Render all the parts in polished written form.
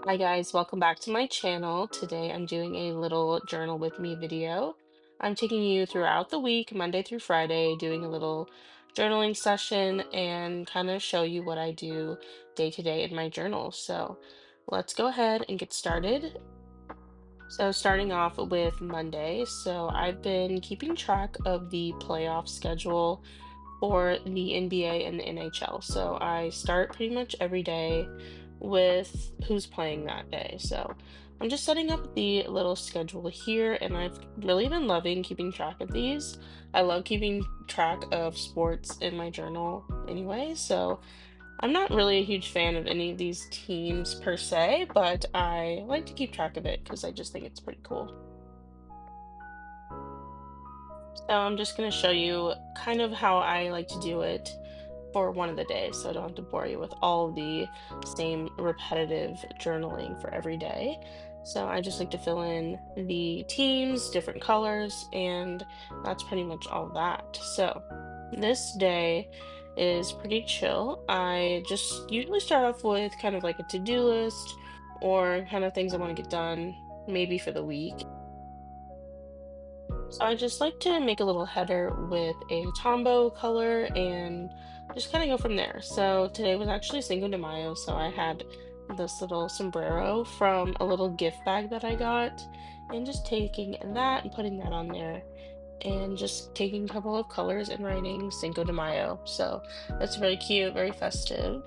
Hi guys, welcome back to my channel. Today I'm doing a little journal with me video. I'm taking you throughout the week, Monday through Friday, doing a little journaling session and kind of show you what I do day to day in my journal. So let's go ahead and get started. So starting off with Monday, so I've been keeping track of the playoff schedule for the NBA and the NHL. So I start pretty much every day with who's playing that day. So I'm just setting up the little schedule here, and I've really been loving keeping track of these. I love keeping track of sports in my journal anyway. So I'm not really a huge fan of any of these teams per se, but I like to keep track of it because I just think it's pretty cool. So I'm just going to show you kind of how I like to do it for one of the days, so I don't have to bore you with all of the same repetitive journaling for every day. So I just like to fill in the teams, different colors, and that's pretty much all that. So this day is pretty chill. I just usually start off with kind of like a to-do list or kind of things I want to get done maybe for the week. So I just like to make a little header with a Tombow color and just kind of go from there. So today was actually Cinco de Mayo, so I had this little sombrero from a little gift bag that I got, and just taking that and putting that on there, and just taking a couple of colors and writing Cinco de Mayo. So that's very cute, very festive.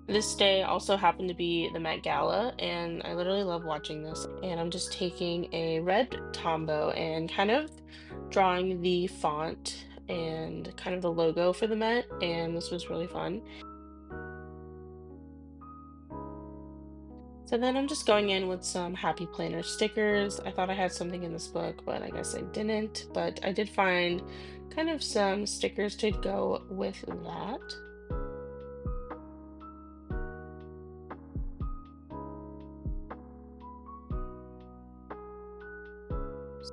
This day also happened to be the Met Gala, and I literally love watching this. And I'm just taking a red Tombow and kind of drawing the font and kind of the logo for the Met, and this was really fun. So then I'm just going in with some Happy Planner stickers. I thought I had something in this book, but I guess I didn't. But I did find kind of some stickers to go with that.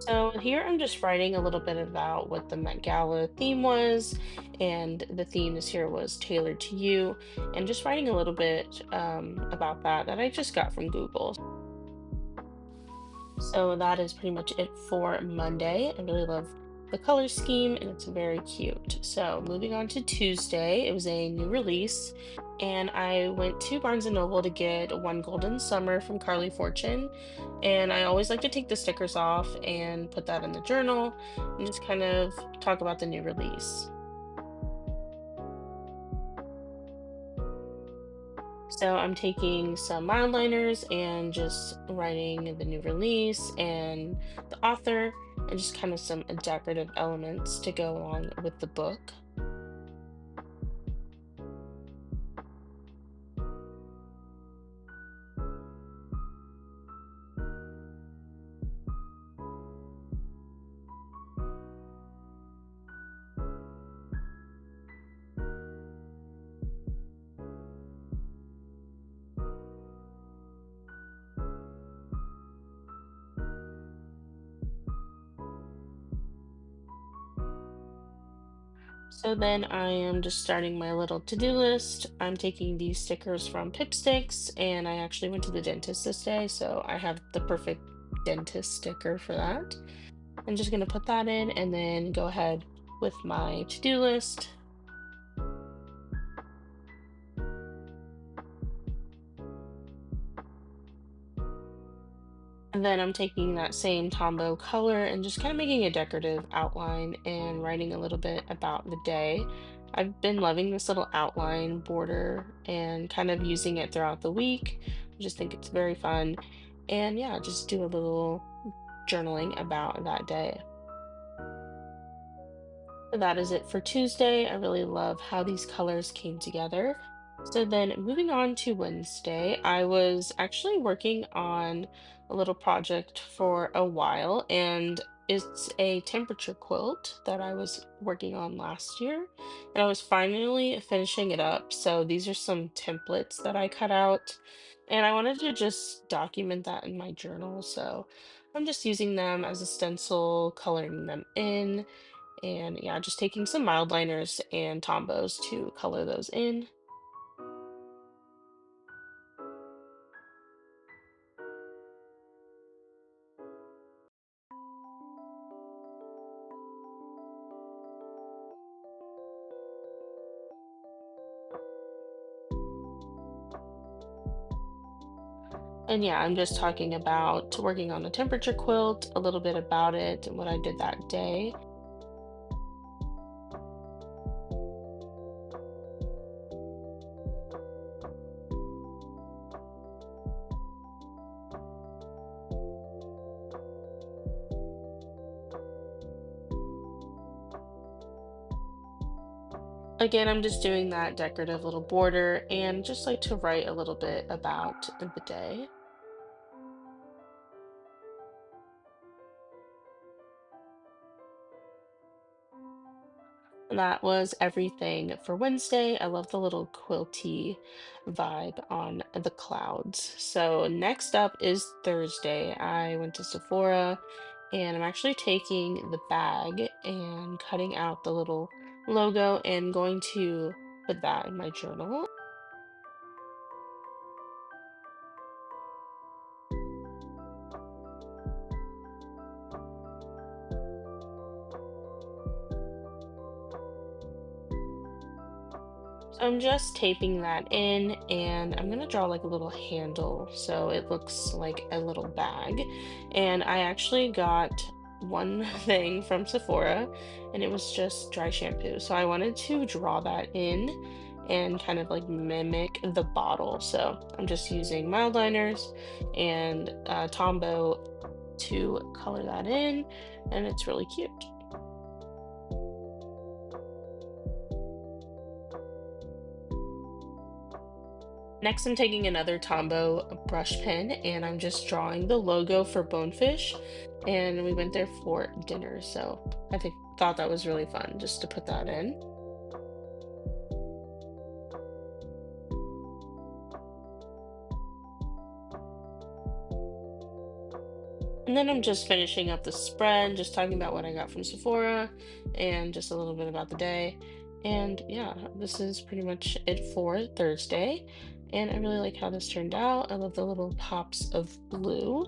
So here I'm just writing a little bit about what the Met Gala theme was, and the theme this year was tailored to you, and just writing a little bit about that I just got from Google. So that is pretty much it for Monday. I really love the color scheme and it's very cute. So moving on to Tuesday, it was a new release, and I went to Barnes& and Noble to get One Golden Summer from Carly Fortune. And I always like to take the stickers off and put that in the journal and just kind of talk about the new release. So I'm taking some mild-liners and just writing the new release and the author and just kind of some decorative elements to go along with the book. So then I am just starting my little to-do list. I'm taking these stickers from Pipsticks, and I actually went to the dentist this day, so I have the perfect dentist sticker for that. I'm just going to put that in and then go ahead with my to-do list. And then I'm taking that same Tombow color and just kind of making a decorative outline and writing a little bit about the day. I've been loving this little outline border and kind of using it throughout the week. I just think it's very fun. And yeah, just do a little journaling about that day. So that is it for Tuesday. I really love how these colors came together. So then moving on to Wednesday, I was actually working on a little project for a while, and it's a temperature quilt that I was working on last year, and I was finally finishing it up. So these are some templates that I cut out, and I wanted to just document that in my journal. So I'm just using them as a stencil, coloring them in, and yeah, just taking some mild liners and Tombos to color those in. And yeah, I'm just talking about working on the temperature quilt, a little bit about it and what I did that day. Again, I'm just doing that decorative little border and just like to write a little bit about the day. That was everything for Wednesday. I love the little quilty vibe on the clouds. So next up is Thursday. I went to Sephora and I'm actually taking the bag and cutting out the little logo and going to put that in my journal. So I'm just taping that in and I'm gonna draw like a little handle so it looks like a little bag. And I actually got one thing from Sephora and it was just dry shampoo. So I wanted to draw that in and kind of like mimic the bottle. So I'm just using mild liners and Tombow to color that in and it's really cute. Next, I'm taking another Tombow brush pen and I'm just drawing the logo for Bonefish. And we went there for dinner. So I thought that was really fun just to put that in. And then I'm just finishing up the spread, just talking about what I got from Sephora and just a little bit about the day. And yeah, this is pretty much it for Thursday. And I really like how this turned out. I love the little pops of blue.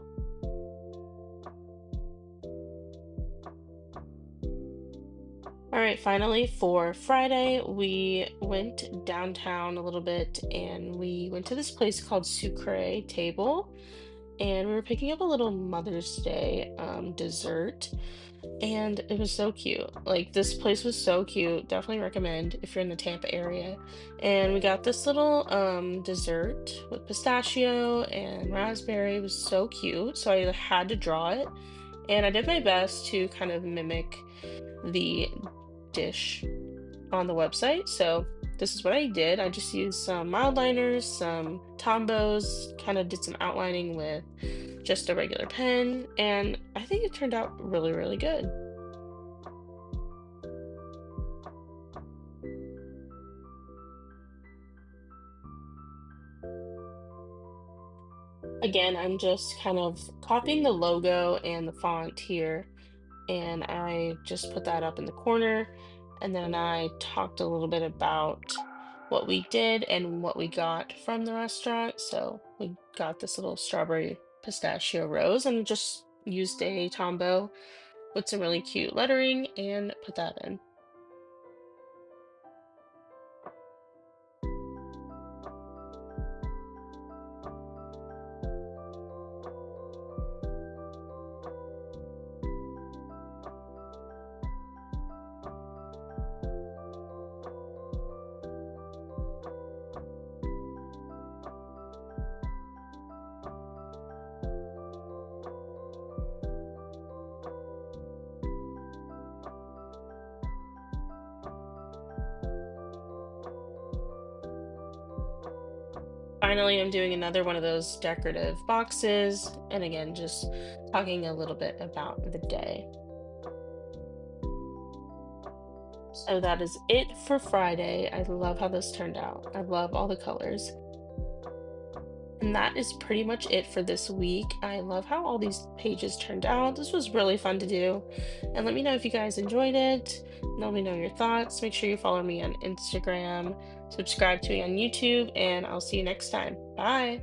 All right, finally for Friday, we went downtown a little bit and we went to this place called Sucre Table and we were picking up a little Mother's Day dessert and it was so cute. Like this place was so cute. Definitely recommend if you're in the Tampa area. And we got this little dessert with pistachio and raspberry. It was so cute. So I had to draw it and I did my best to kind of mimic the dish on the website. So this is what I did. I just used some mild liners, some Tombos, kind of did some outlining with just a regular pen, and I think it turned out really, really good. Again, I'm just kind of copying the logo and the font here, and I just put that up in the corner. And then I talked a little bit about what we did and what we got from the restaurant. So we got this little strawberry pistachio rose and just used a Tombow with some really cute lettering and put that in. Finally, I'm doing another one of those decorative boxes, and again, just talking a little bit about the day. So that is it for Friday. I love how this turned out. I love all the colors. And that is pretty much it for this week. I love how all these pages turned out. This was really fun to do. And let me know if you guys enjoyed it. Let me know your thoughts. Make sure you follow me on Instagram, subscribe to me on YouTube, and I'll see you next time. Bye.